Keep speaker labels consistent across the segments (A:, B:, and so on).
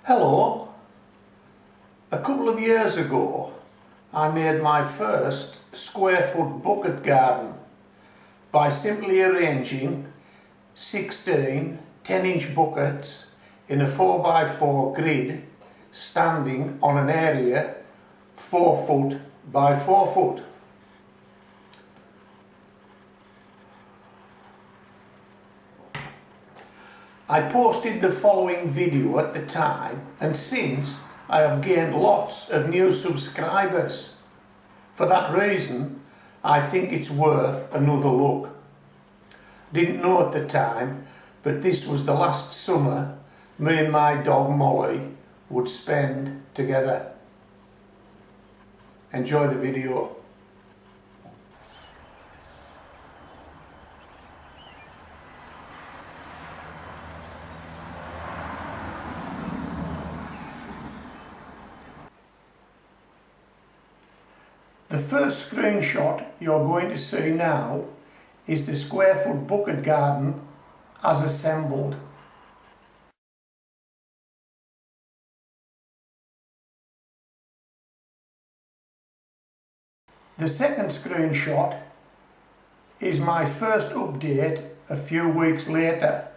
A: Hello. A couple of years ago I made my first square foot bucket garden by simply arranging 16 10-inch buckets in a 4x4 grid standing on an area 4 foot by 4 foot. I posted the following video at the time, and since I have gained lots of new subscribers. For that reason, I think it's worth another look. Didn't know at the time, but this was the last summer me and my dog Molly would spend together. Enjoy the video. The first screenshot you're going to see now is the square foot bucket garden as assembled. The second screenshot is my first update a few weeks later.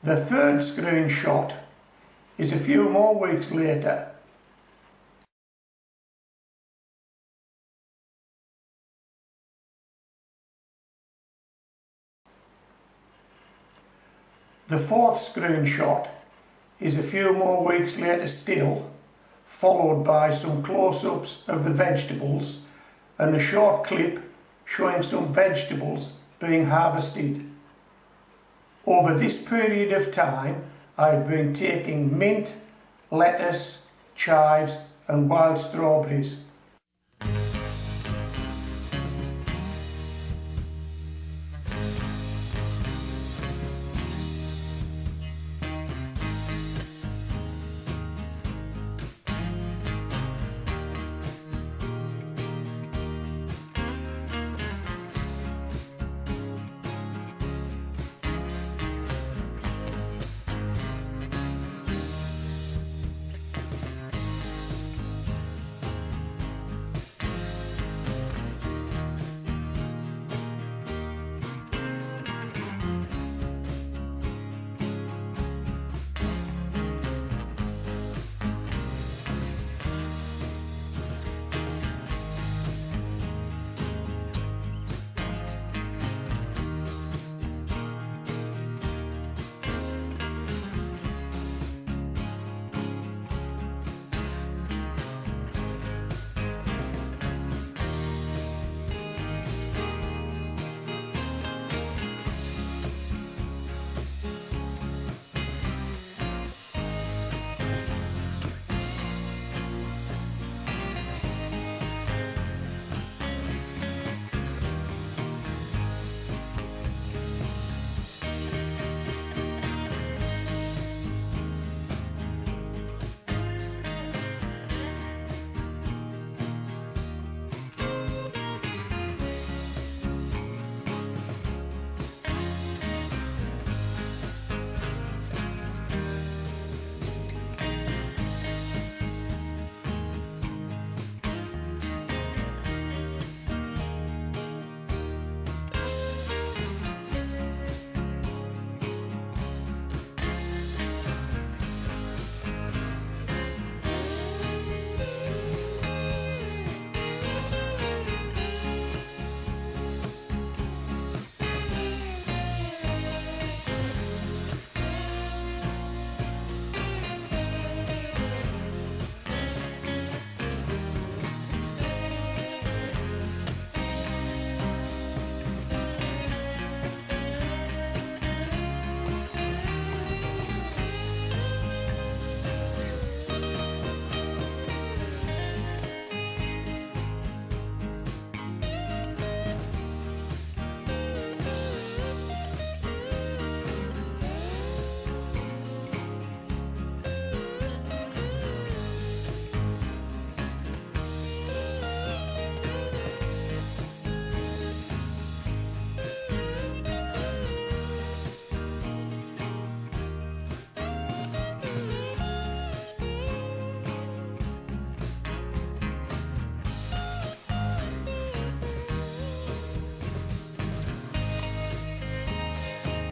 A: The third screenshot is a few more weeks later. The fourth screenshot is a few more weeks later still, followed by some close-ups of the vegetables and a short clip showing some vegetables being harvested. Over this period of time, I've been taking mint, lettuce, chives and wild strawberries.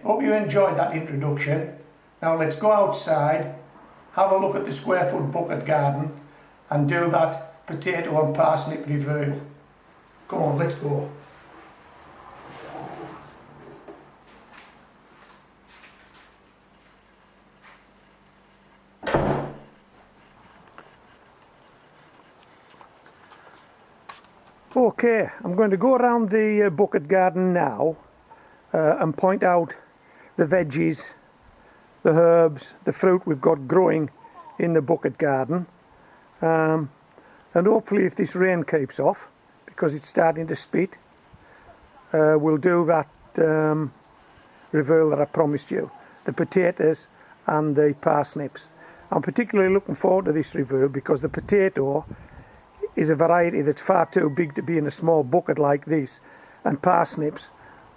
A: Hope you enjoyed that introduction. Now let's go outside, have a look at the square foot bucket garden and do that potato and parsnip reveal. Come on, let's go. Okay, I'm going to go around the bucket garden now and point out the veggies, the herbs, the fruit we've got growing in the bucket garden, and hopefully if this rain keeps off, because it's starting to spit, we'll do that reveal that I promised you, the potatoes and the parsnips. I'm particularly looking forward to this reveal because the potato is a variety that's far too big to be in a small bucket like this, and parsnips,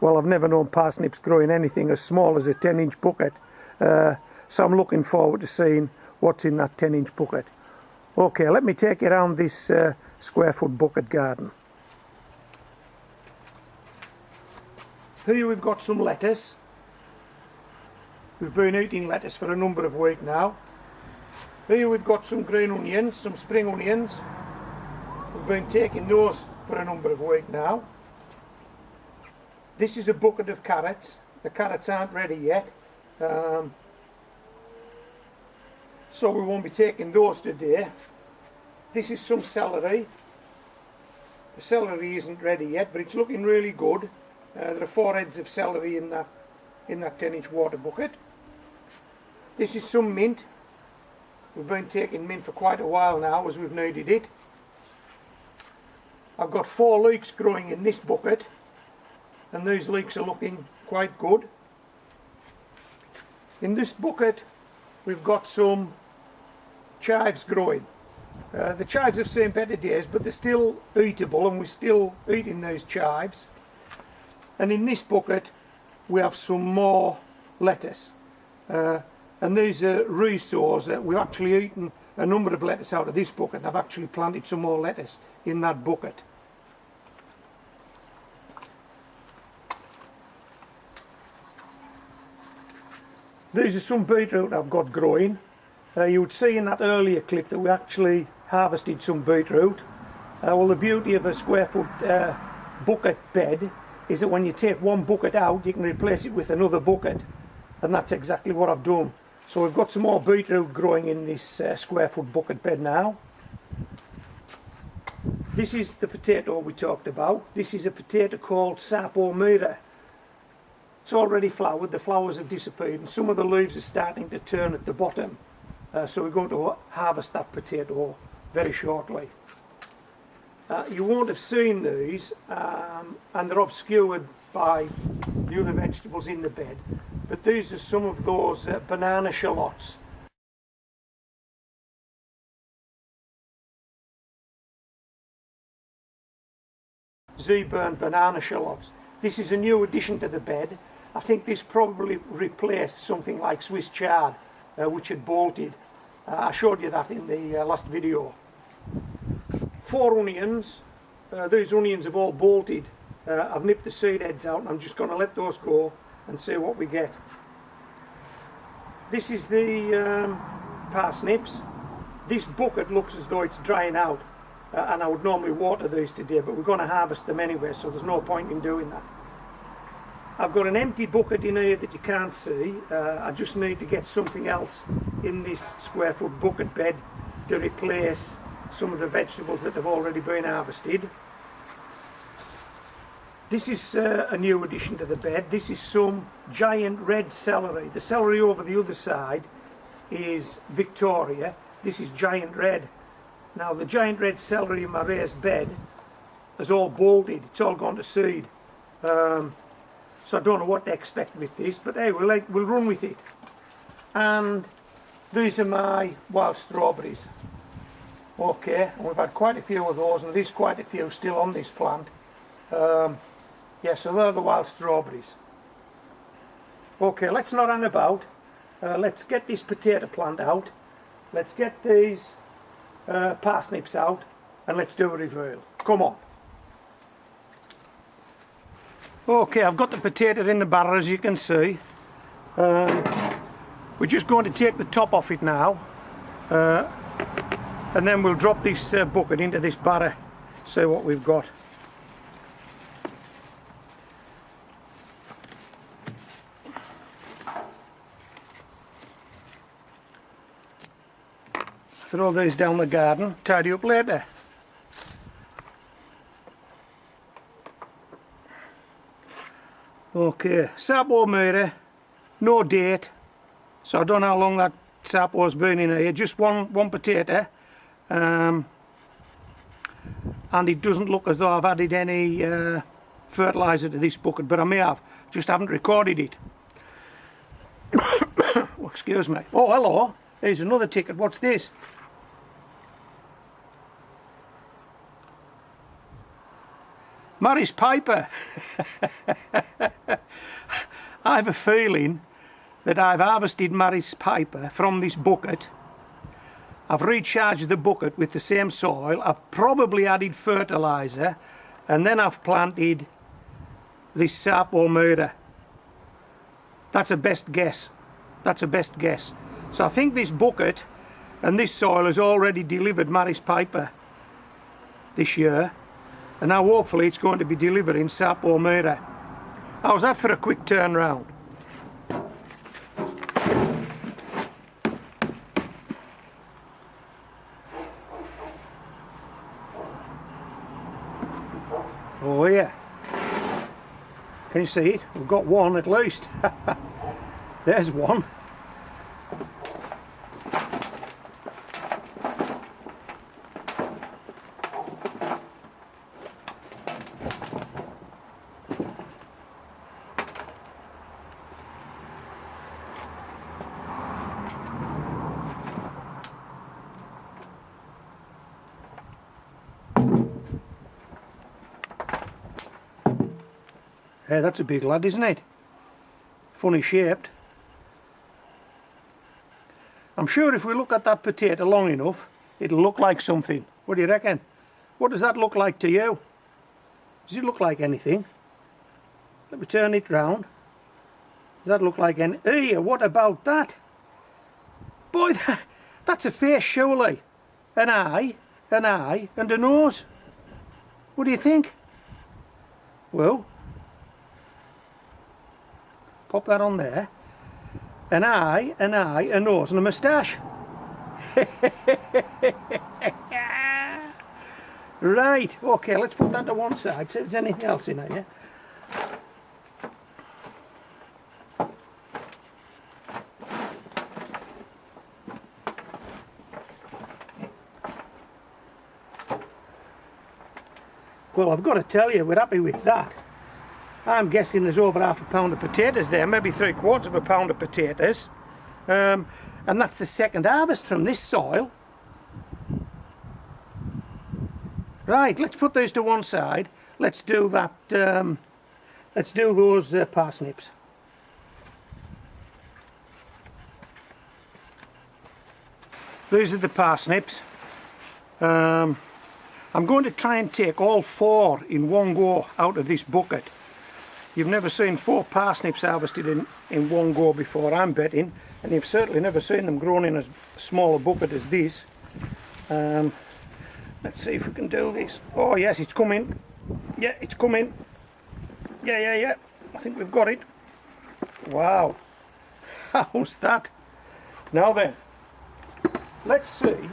A: well, I've never known parsnips growing anything as small as a 10-inch bucket, so I'm looking forward to seeing what's in that 10-inch bucket. Okay, let me take you around this square foot bucket garden. Here we've got some lettuce. We've been eating lettuce for a number of weeks now. Here we've got some green onions, some spring onions. We've been taking those for a number of weeks now. This is a bucket of carrots. The carrots aren't ready yet, so we won't be taking those today. This is some celery. The celery isn't ready yet, but it's looking really good. There are 4 heads of celery in that 10-inch water bucket. This is some mint. We've been taking mint for quite a while now as we've needed it. I've got 4 leeks growing in this bucket, and these leeks are looking quite good. In this bucket we've got some chives growing. The chives have seen better days, but they're still eatable and we're still eating those chives. And in this bucket we have some more lettuce, and these are resources that we've actually eaten a number of lettuce out of this bucket, and I've actually planted some more lettuce in that bucket. These are some beetroot I've got growing. You would see in that earlier clip that we actually harvested some beetroot. Well, the beauty of a square foot bucket bed is that when you take one bucket out, you can replace it with another bucket, and that's exactly what I've done. So we've got some more beetroot growing in this square foot bucket bed now. This is the potato we talked about. This is a potato called Sapo Mira. It's already flowered, the flowers have disappeared, and some of the leaves are starting to turn at the bottom. So we're going to harvest that potato very shortly. You won't have seen these, and they're obscured by the other vegetables in the bed, but these are some of those banana shallots. Z-burn banana shallots. This is a new addition to the bed. I think this probably replaced something like Swiss chard, which had bolted. I showed you that in the last video. 4 onions. These onions have all bolted. I've nipped the seed heads out and I'm just going to let those go and see what we get. This is the parsnips. This bucket looks as though it's drying out, and I would normally water these today, but we're going to harvest them anyway, so there's no point in doing that. I've got an empty bucket in here that you can't see. I just need to get something else in this square foot bucket bed to replace some of the vegetables that have already been harvested. This is a new addition to the bed. This is some giant red celery. The celery over the other side is Victoria. This is giant red. Now the giant red celery in my raised bed is all bolted. It's all gone to seed. So I don't know what to expect with this, but hey, we'll run with it. And these are my wild strawberries. Okay, and we've had quite a few of those, and there's quite a few still on this plant. Yeah, so they're the wild strawberries. Okay, let's not hang about. Let's get this potato plant out. Let's get these parsnips out, and let's do a reveal. Come on. Okay, I've got the potato in the barrel, as you can see. We're just going to take the top off it now, and then we'll drop this bucket into this barrow, see what we've got. Throw these down the garden, tidy up later. Okay, Sapo metre, no date, so I don't know how long that Sapo's been in here, just one potato, and it doesn't look as though I've added any fertiliser to this bucket, but I may have, just haven't recorded it. Oh, excuse me. Oh, hello, here's another ticket. What's this? Maris Piper. I have a feeling that I've harvested Maris Piper from this bucket. I've recharged the bucket with the same soil. I've probably added fertiliser, and then I've planted this Sapo metre. That's a best guess. That's a best guess. So I think this bucket and this soil has already delivered Maris Piper this year. And now hopefully it's going to be delivering Sapo metre. How's that for a quick turn round? Oh yeah. Can you see it? We've got one at least. There's one. Hey, that's a big lad, isn't it? Funny shaped. I'm sure if we look at that potato long enough, it'll look like something. What do you reckon? What does that look like to you? Does it look like anything? Let me turn it round. Does that look like any... Hey, what about that? Boy, that's a face surely. An eye, and a nose. What do you think? Well, pop that on there. An eye, a nose and a moustache. Right, okay, let's put that to one side. See if there's anything else in here. Well, I've got to tell you, we're happy with that. I'm guessing there's over half a pound of potatoes there, maybe 3/4 of a pound of potatoes. And that's the second harvest from this soil. Right, let's put those to one side. Let's do that, let's do those parsnips. These are the parsnips. I'm going to try and take all 4 in one go out of this bucket. You've never seen 4 parsnips harvested in one go before, I'm betting, and you've certainly never seen them grown in as small a bucket as this. Let's see if we can do this. Oh yes, it's coming. Yeah, it's coming. Yeah. I think we've got it. Wow. How's that? Now then, let's see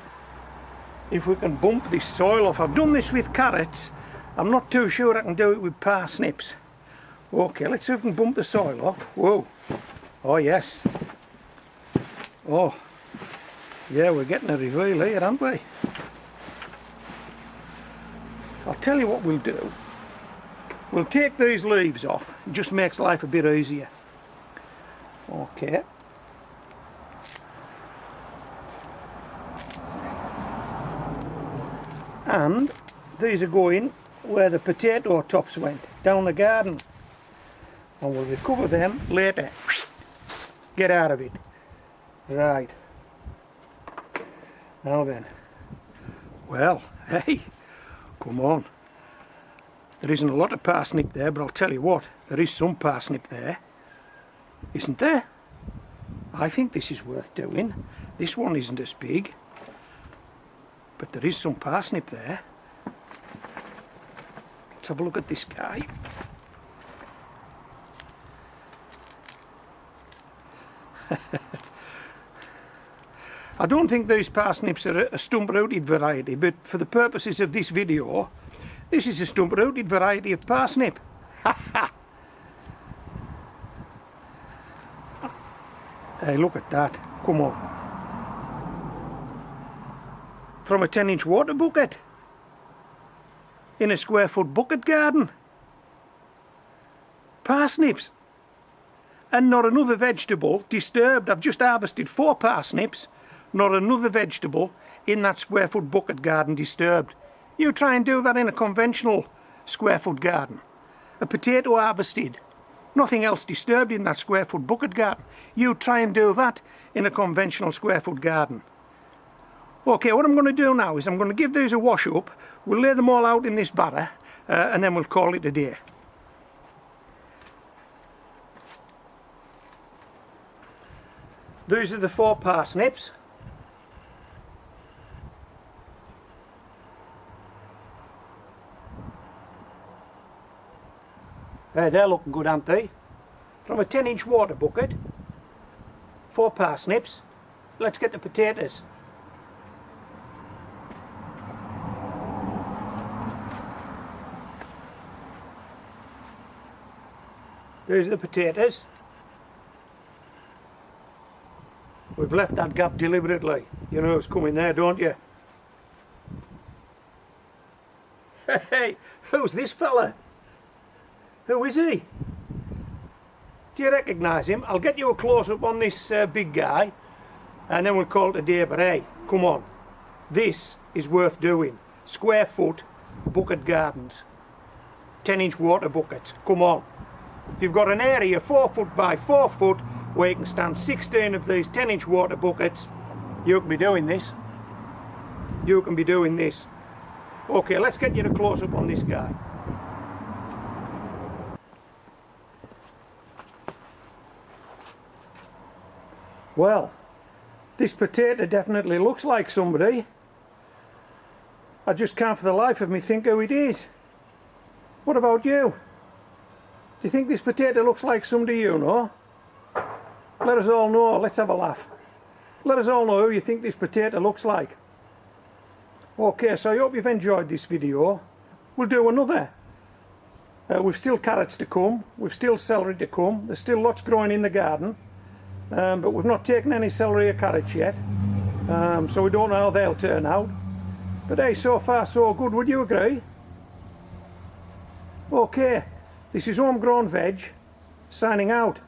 A: if we can bump this soil off. I've done this with carrots. I'm not too sure I can do it with parsnips. Okay, let's see if we can bump the soil off. Whoa. Oh yes. Oh. Yeah, we're getting a reveal here, aren't we? I'll tell you what we'll do. We'll take these leaves off. It just makes life a bit easier. Okay. And these are going where the potato tops went, down the garden. And we'll recover them later. Get out of it. Right. Now then. Well, hey, come on. There isn't a lot of parsnip there, but I'll tell you what, there is some parsnip there. Isn't there? I think this is worth doing. This one isn't as big, but there is some parsnip there. Let's have a look at this guy. I don't think these parsnips are a stump-rooted variety, but for the purposes of this video, this is a stump-rooted variety of parsnip. Hey, look at that. Come on. From a 10-inch water bucket. In a square-foot bucket garden. Parsnips. And not another vegetable disturbed. I've just harvested 4 parsnips. Not another vegetable in that square-foot bucket garden disturbed. You try and do that in a conventional square-foot garden. A potato harvested. Nothing else disturbed in that square-foot bucket garden. You try and do that in a conventional square-foot garden. Okay, what I'm going to do now is I'm going to give these a wash up. We'll lay them all out in this batter and then we'll call it a day. These are the 4 parsnips. They're looking good, aren't they? From a 10-inch water bucket, 4 parsnips. Let's get the potatoes. There's the potatoes. We've left that gap deliberately. You know it's coming there, don't you? Hey, who's this fella? Who is he? Do you recognise him? I'll get you a close-up on this big guy and then we'll call it a day, but hey, come on. This is worth doing. Square-foot bucket gardens. 10-inch water buckets. Come on. If you've got an area 4 foot by 4 foot where you can stand 16 of these 10-inch water buckets, you can be doing this. You can be doing this. Okay, let's get you a close-up on this guy. Well, this potato definitely looks like somebody. I just can't for the life of me think who it is. What about you? Do you think this potato looks like somebody you know? Let us all know. Let's have a laugh. Let us all know who you think this potato looks like. Okay, so I hope you've enjoyed this video. We'll do another. We've still carrots to come. We've still celery to come. There's still lots growing in the garden. But we've not taken any celery or carrots yet. So we don't know how they'll turn out. But hey, so far so good. Would you agree? Okay. This is Homegrown Veg, signing out.